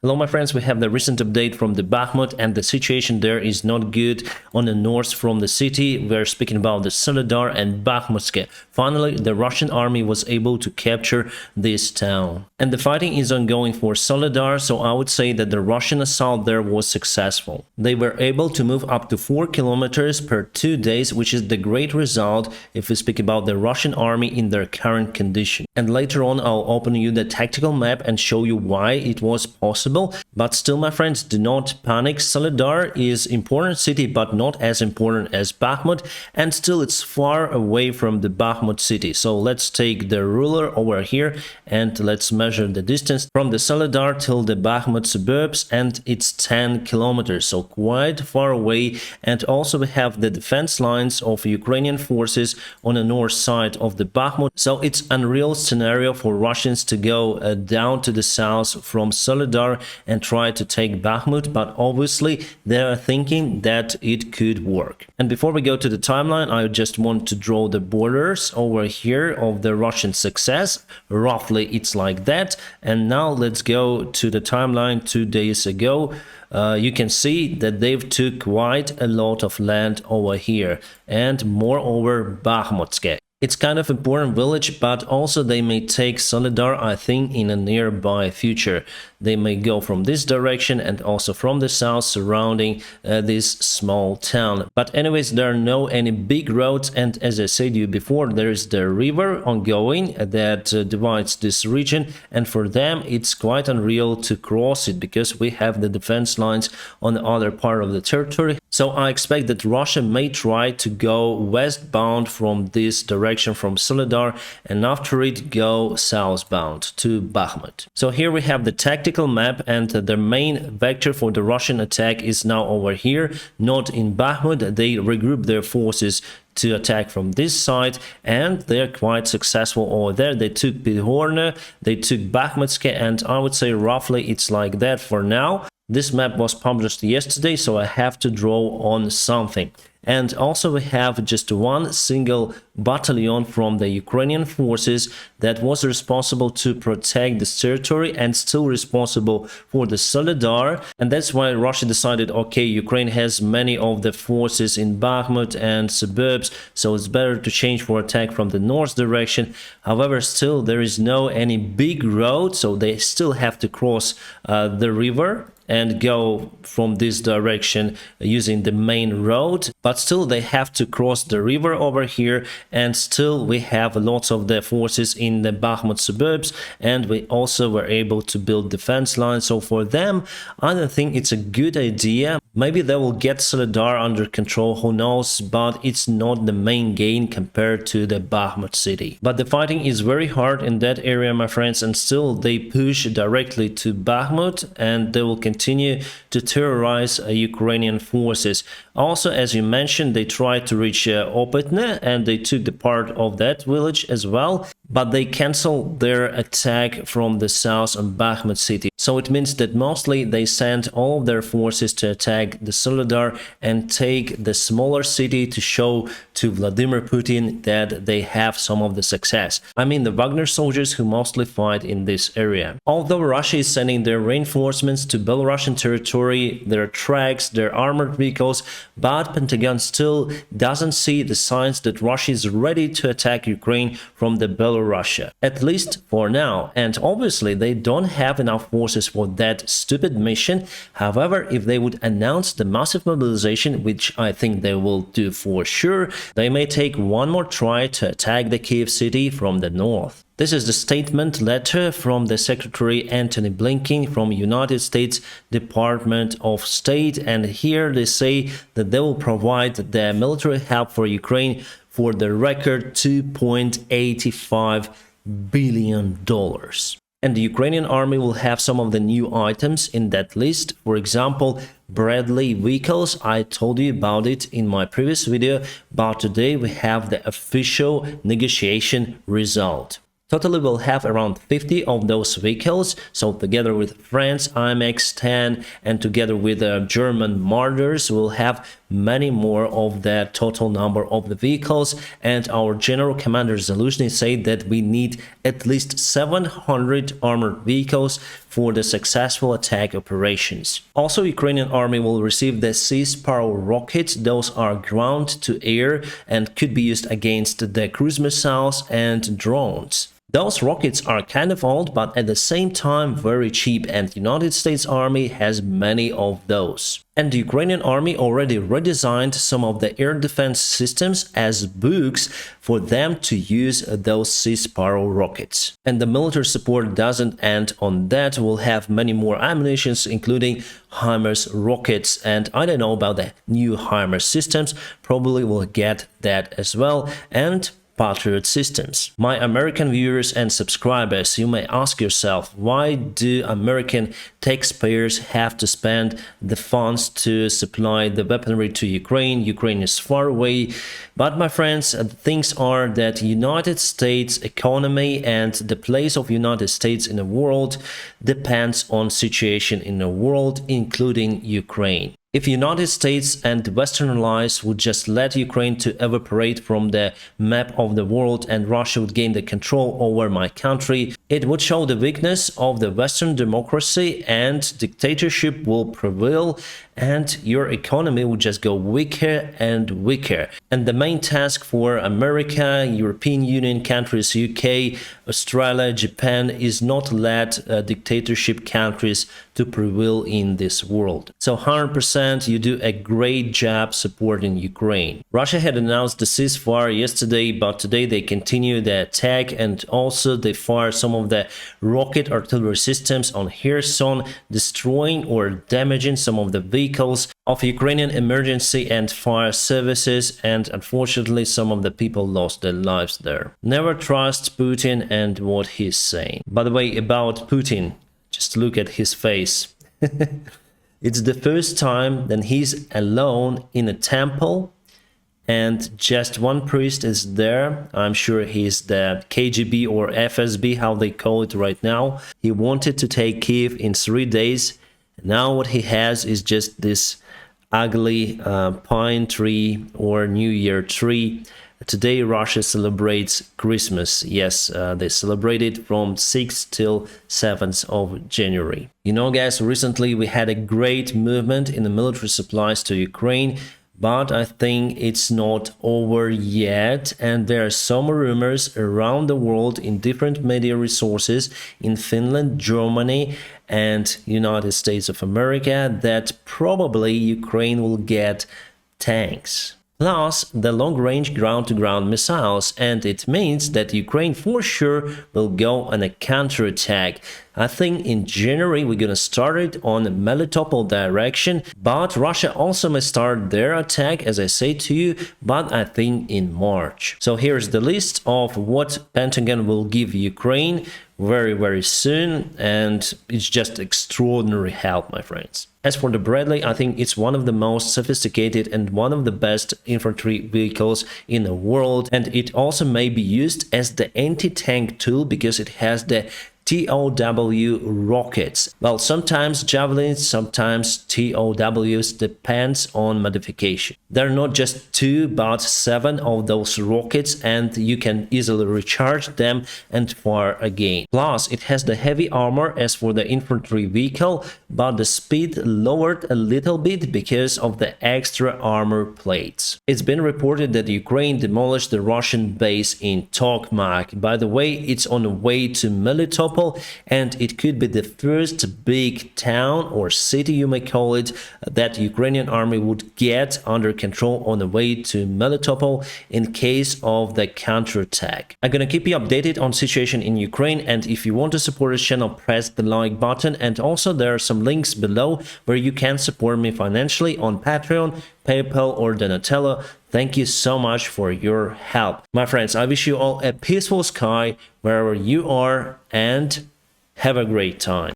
Hello my friends, we have the recent update from the Bakhmut and the situation there is not good on the north from the city. We're speaking about the Soledar and Bakhmutske. Finally, the Russian army was able to capture this town. And the fighting is ongoing for Soledar, so I would say that the Russian assault there was successful. They were able to move up to 4 kilometers per 2 days, which is the great result if we speak about the Russian army in their current condition. And later on I'll open you the tactical map and show you why it was possible. But still, my friends, do not panic. Soledar is important city, but not as important as Bakhmut, and still it's far away from the Bakhmut city. So let's take the ruler over here and let's measure the distance from the Soledar till the Bakhmut suburbs, and it's 10 kilometers, so quite far away. And also we have the defense lines of Ukrainian forces on the north side of the Bakhmut. So it's unreal scenario for Russians to go down to the south from Soledar and try to take Bakhmut, but obviously they are thinking that it could work. And before we go to the timeline, I just want to draw the borders over here of the Russian success. Roughly it's like that. And now let's go to the timeline 2 days ago. You can see that they've took quite a lot of land over here, and moreover Bakhmutske. It's kind of important village, but also they may take Soledar, I think, in a nearby future. They may go from this direction and also from the south surrounding this small town. But anyways, there are no any big roads, and as I said to you before, there is the river ongoing that divides this region, and for them it's quite unreal to cross it because we have the defense lines on the other part of the territory. So I expect that Russia may try to go westbound from this direction from Soledar, and after it go southbound to Bakhmut. So here we have the tactical map, and the main vector for the Russian attack is now over here, not in Bakhmut. They regroup their forces to attack from this side, and they're quite successful over there. They took Bihorne, they took Bakhmutske, and I would say roughly it's like that for now. This map was published yesterday, so I have to draw on something. And also we have just one single battalion from the Ukrainian forces that was responsible to protect this territory and still responsible for the Soledar. And that's why Russia decided, okay, Ukraine has many of the forces in Bakhmut and suburbs, so it's better to change for attack from the north direction. However, still there is no any big road, so they still have to cross the river and go from this direction using the main road, but still they have to cross the river over here, and still we have lots of the forces in the Bakhmut suburbs, and we also were able to build defense lines. So for them, I don't think it's a good idea. Maybe they will get Soledar under control, who knows, but it's not the main gain compared to the Bakhmut city. But the fighting is very hard in that area, my friends, and still they push directly to Bakhmut, and they will continue to terrorize Ukrainian forces. Also, as you mentioned, they tried to reach Opetne, and they took the part of that village as well, but they canceled their attack from the south on Bakhmut city. So it means that mostly they sent all of their forces to attack the Soledar and take the smaller city to show to Vladimir Putin that they have some of the success. I mean the Wagner soldiers who mostly fight in this area. Although Russia is sending their reinforcements to Belarusian territory, their tracks, their armored vehicles, but Pentagon still doesn't see the signs that Russia is ready to attack Ukraine from the Belarus, at least for now. And obviously they don't have enough forces for that stupid mission. However, if they would announce the massive mobilization, which I think they will do for sure, they may take one more try to attack the Kiev city from the north. This is the statement letter from the Secretary Antony Blinken from United States Department of State, and here they say that they will provide the military help for Ukraine for the record $2.85 billion. And the Ukrainian army will have some of the new items in that list. For example, Bradley vehicles. I told you about it in my previous video, but today we have the official negotiation result. Totally we'll have around 50 of those vehicles, so together with France IMX-10 and together with German Marders, we'll have many more of the total number of the vehicles. And our General Commander Zaluzhny said that we need at least 700 armored vehicles for the successful attack operations. Also, Ukrainian army will receive the Sea-Sparrow rockets. Those are ground-to-air and could be used against the cruise missiles and drones. Those rockets are kind of old, but at the same time very cheap, and the United States Army has many of those. And the Ukrainian army already redesigned some of the air defense systems as books for them to use those Sea-Sparrow rockets. And the military support doesn't end on that. We'll have many more ammunitions, including HIMARS rockets, and I don't know about the new HIMARS systems. Probably will get that as well, and Patriot systems. My American viewers and subscribers, you may ask yourself, why do American taxpayers have to spend the funds to supply the weaponry to Ukraine? Ukraine is far away. But my friends, things are that United States economy and the place of United States in the world depends on situation in the world, including Ukraine. If United States and Western allies would just let Ukraine to evaporate from the map of the world and Russia would gain the control over my country, it would show the weakness of the Western democracy and dictatorship will prevail, and your economy would just go weaker and weaker. And the main task for America, European Union countries, UK, Australia, Japan is not let dictatorship countries to prevail in this world. So 100% you do a great job supporting Ukraine. Russia had announced the ceasefire yesterday, but today they continue the attack, and also they fire some of the rocket artillery systems on Kherson, destroying or damaging some of the vehicles of Ukrainian emergency and fire services, and unfortunately some of the people lost their lives there. Never trust Putin and what he's saying. By the way, about Putin, just look at his face. It's the first time that he's alone in a temple and just one priest is there. I'm sure he's the KGB or FSB, how they call it right now. He wanted to take Kiev in 3 days. Now what he has is just this ugly pine tree or New Year tree. Today Russia celebrates Christmas. Yes, they celebrate it from 6th till 7th of January. You know, guys, recently we had a great movement in the military supplies to Ukraine, but I think it's not over yet, and there are some rumors around the world in different media resources in Finland, Germany, and United States of America that probably Ukraine will get tanks. Plus the long-range ground-to-ground missiles, and it means that Ukraine for sure will go on a counterattack. I think in January we're gonna start it on the Melitopol direction, but Russia also may start their attack, as I say to you, but I think in March. So here's the list of what Pentagon will give Ukraine very soon, and it's just extraordinary help, my friends. As for the Bradley, I think it's one of the most sophisticated and one of the best infantry vehicles in the world, and it also may be used as the anti-tank tool because it has the TOW rockets. Well, sometimes javelins, sometimes TOWs, depends on modification. There are not just 2 but 7 of those rockets, and you can easily recharge them and fire again. Plus it has the heavy armor as for the infantry vehicle, but the speed lowered a little bit because of the extra armor plates. It's been reported that Ukraine demolished the Russian base in Tokmak. By the way, it's on the way to Melitopol, and it could be the first big town or city, you may call it, that the Ukrainian army would get under control on the way to Melitopol in case of the counterattack. I'm gonna keep you updated on situation in Ukraine, and if you want to support this channel, press the like button, and also there are some links below where you can support me financially on Patreon, PayPal or Donatello. Thank you so much for your help. My friends, I wish you all a peaceful sky wherever you are, and have a great time.